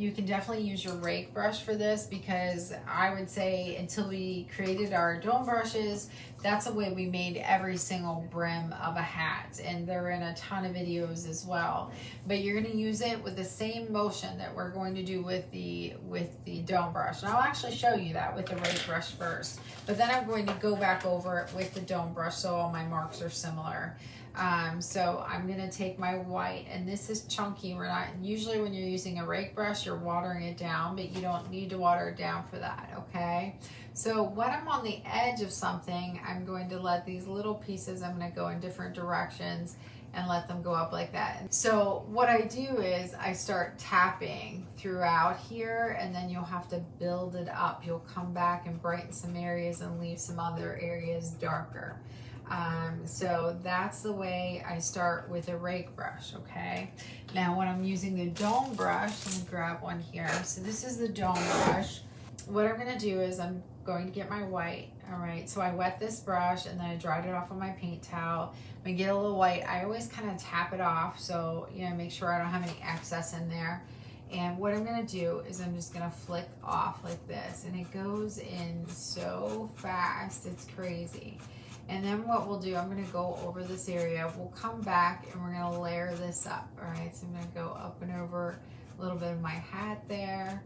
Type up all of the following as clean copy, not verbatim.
you can definitely use your rake brush for this, because I would say until we created our dome brushes, that's the way we made every single brim of a hat, and they're in a ton of videos as well. But you're going to use it with the same motion that we're going to do with the dome brush, and I'll actually show you that with the rake brush first, but then I'm going to go back over it with the dome brush so all my marks are similar. So I'm going to take my white, and this is chunky. We're not, usually when you're using a rake brush, you're watering it down, but you don't need to water it down for that, okay? So when I'm on the edge of something, I'm going to let these little pieces, I'm going to go in different directions and let them go up like that. So what I do is I start tapping throughout here, and then you'll have to build it up. You'll come back and brighten some areas and leave some other areas darker. So that's the way I start with a rake brush, okay? Now when I'm using the dome brush, let me grab one here. So this is the dome brush. What I'm gonna do is I'm going to get my white, all right? So I wet this brush and then I dried it off on my paint towel. When I get a little white, I always kind of tap it off, so you know, make sure I don't have any excess in there. And what I'm gonna do is I'm just gonna flick off like this, and it goes in so fast, it's crazy. And then what we'll do, I'm gonna go over this area, we'll come back and we're gonna layer this up, all right? So I'm gonna go up and over a little bit of my hat there,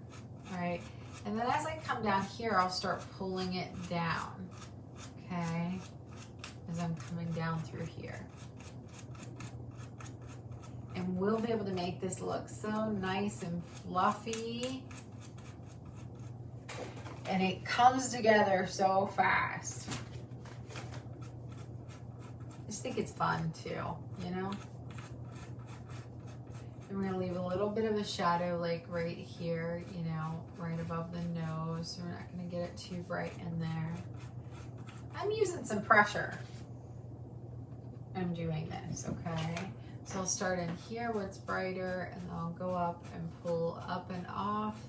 all right? And then as I come down here, I'll start pulling it down, okay? As I'm coming down through here. And we'll be able to make this look so nice and fluffy. And it comes together so fast. I just think it's fun too, you know? And we're gonna leave a little bit of a shadow like right here, you know, right above the nose. We're not gonna get it too bright in there. I'm using some pressure. I'm doing this, okay? So I'll start in here where it's brighter, and then I'll go up and pull up and off.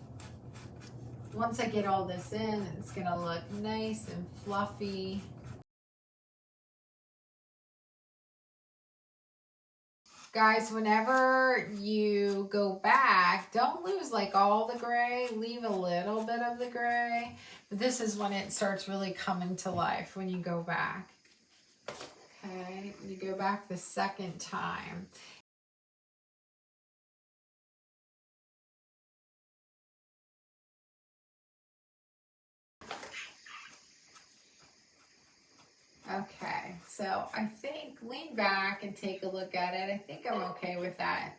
Once I get all this in, it's gonna look nice and fluffy. Guys, whenever you go back, don't lose like all the gray, leave a little bit of the gray. But this is when it starts really coming to life, when you go back. Okay, you go back the second time. Okay, so I think lean back and take a look at it. I think I'm okay with that.